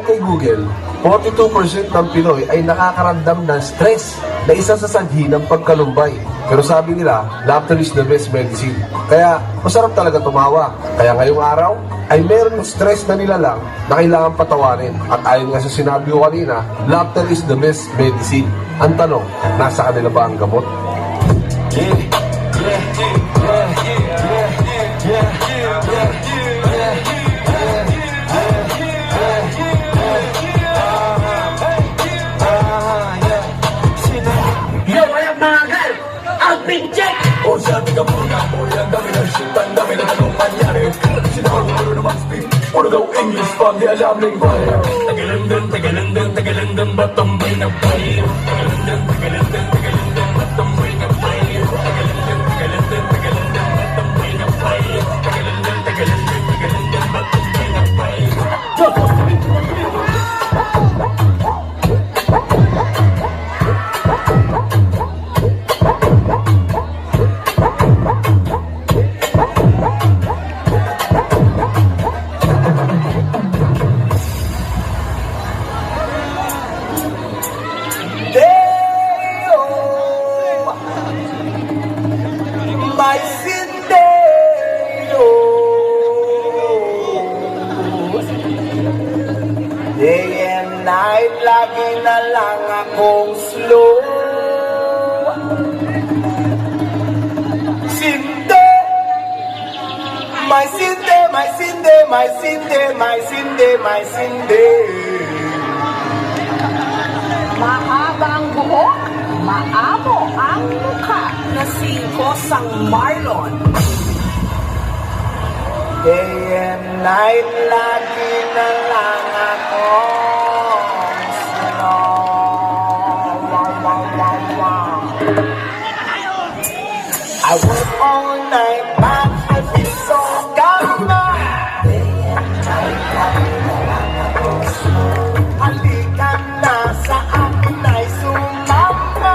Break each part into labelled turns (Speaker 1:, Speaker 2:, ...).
Speaker 1: kay Google, 42% ng Pinoy ay nakakaramdam ng stress na isa sa sanhi ng pagkalumbay. Pero sabi nila, laughter is the best medicine. Kaya masarap talaga tumawa. Kaya ngayong araw ay meron ng stress na nilalang na kailangan patawarin. At ayon nga sa sinabi ko kanina, laughter is the best medicine. Ang tanong, nasa kanila ba ang gamot?
Speaker 2: O sabi ka muna mo, ang dami ng shit, ang dami na anong mangyari. Sinakuro na mag-speak, puro daw English, pag di alam ng bayan. Tagalindang, ba't tambay na bayan? Tagalindang, ba't tambay na bayan? Tagalindang, ba't tambay na bayan? Tagalindang, ba't tambay na bayan?
Speaker 3: My Sindero. Day and night, lagi na lang akong slow. Sinde, my Sinde, my Sinde, my Sinde, my Sinde, my Sinde.
Speaker 4: Mahaba ang buhok, maamo ang mukha na si Kosang Marlon.
Speaker 3: Day and night, lagi na lang akong slow. Wow, wow, wow, wow. I work all night, but I feel so gama. Halika na sa akin ay sumama.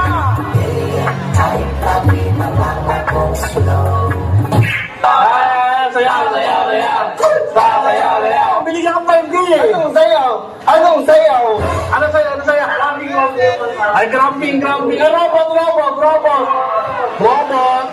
Speaker 1: Bili ka ng 5K eh! Anong sayaw? Anong sayaw? Ano sayaw? Ay, gramping! Robot!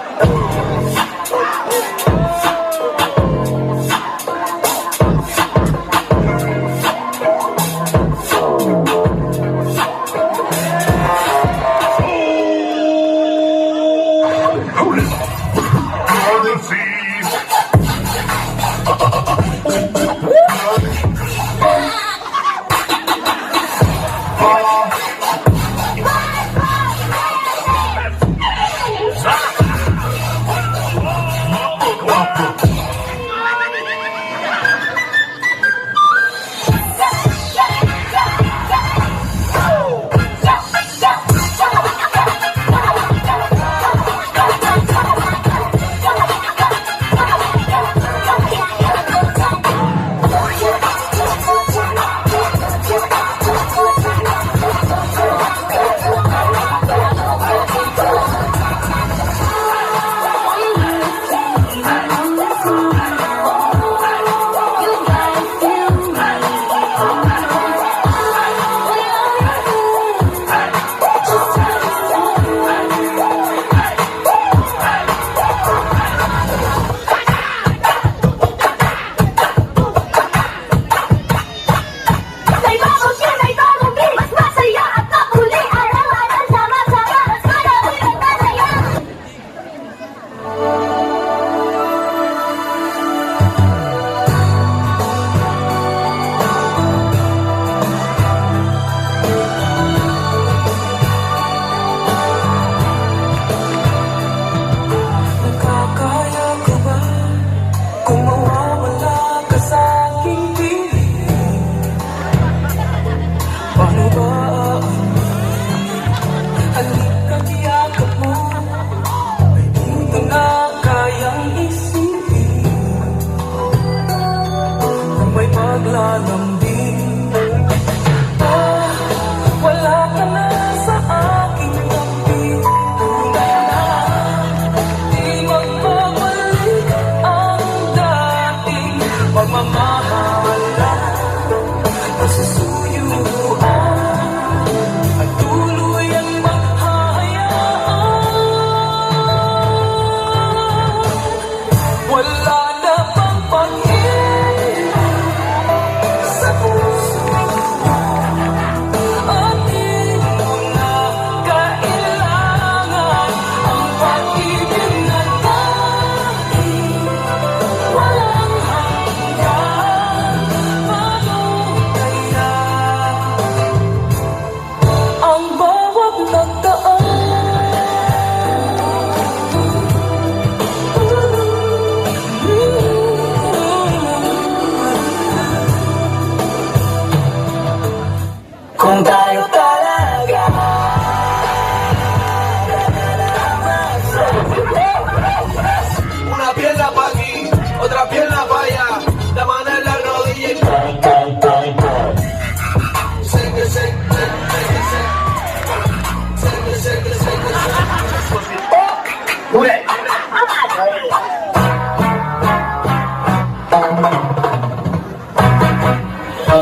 Speaker 5: Ding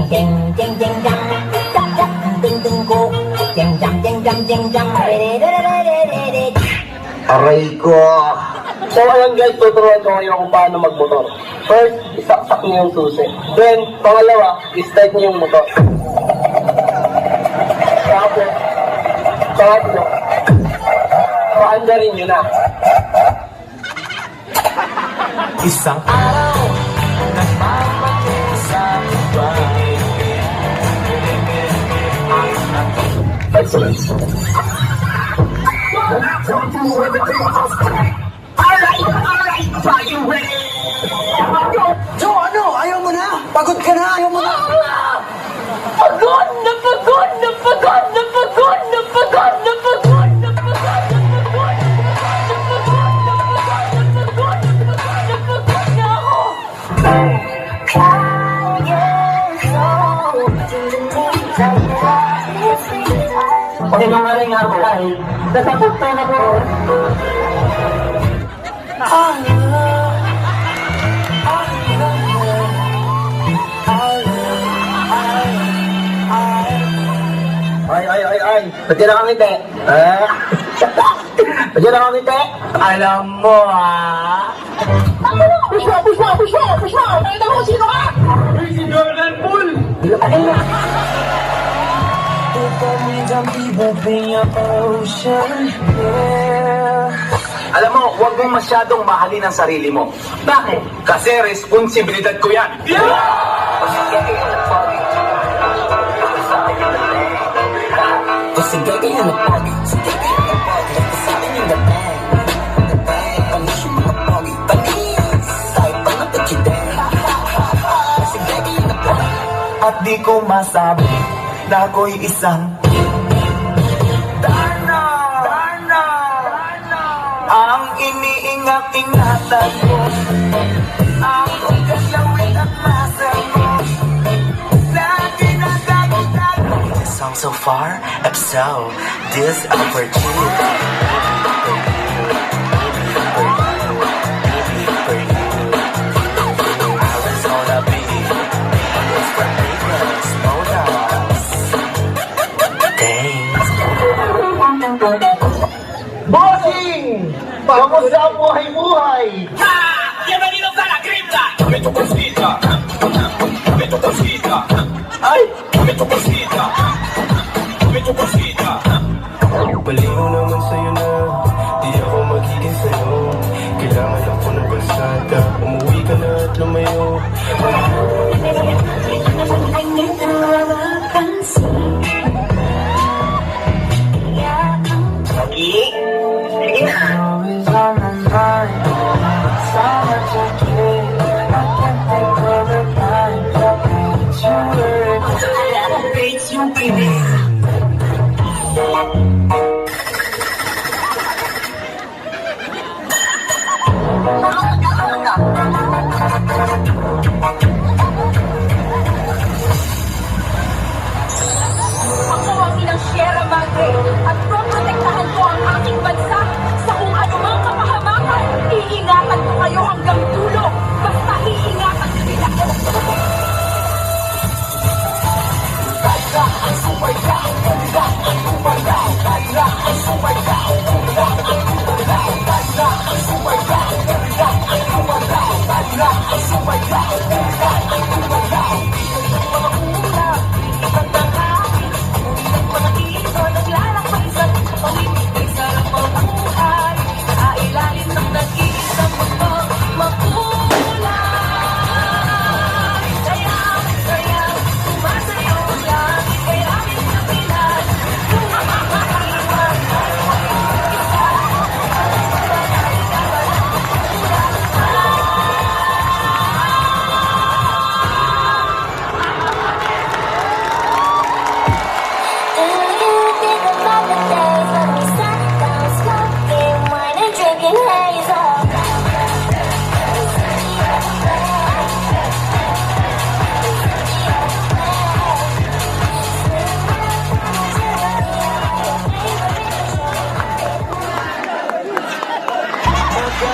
Speaker 5: ding ding ding dang, dang dang ding ding go, ding dang ding dang ding dang,
Speaker 1: Aray ko.
Speaker 3: So ayan guys, tuturuan ko ngayon kung paano magmotor. First, isaksak niyo yung susi. Then, pangalawa, i-start niyo yung motor. Tapos, pangatlo, paandarin niyo na.
Speaker 2: Isang araw, nagmamagay sa buhay.
Speaker 1: Excellent.
Speaker 3: So ano, ayaw mo na? Pagod ka na, ayaw mo na?
Speaker 4: Pagod na pagod na pagod na pagod na pagod na pagod na pagod na pagod na ako.
Speaker 3: Sinungaling ako ay nasasaktan ako. Ay. Ba't yan ang ngiti? Ba't yan ang ngiti? Alam mo,
Speaker 4: Push mo! Nakita mo sino ka?
Speaker 3: Si Jordan Poole!
Speaker 2: Alam mo, huwag mong masyadong mahalin ang sarili mo.
Speaker 3: Bakit?
Speaker 2: Kasi responsibilidad ko yan.
Speaker 3: At di ko masabi na ako'y isang Darna! Ang iniingat-ingatan ko ang pagkasawin at masal mo lagi nagagitag.
Speaker 2: The song so far, so this opportunity. Arizona beat, it's for Vegas, Modas. Thanks.
Speaker 3: Bossing! Kamusta ang buhay-buhay?
Speaker 2: Bienvenidos a la cripta. Meto cosita, meto cosita,
Speaker 3: Ay!
Speaker 2: meto cosita, meto cosita.
Speaker 6: Baliw naman sa'yo na, di ako magiging sa'yo. Kailangan ako ng balsada, umuwi ka na at lumayo.
Speaker 4: Ako ang inang Sierra Madre at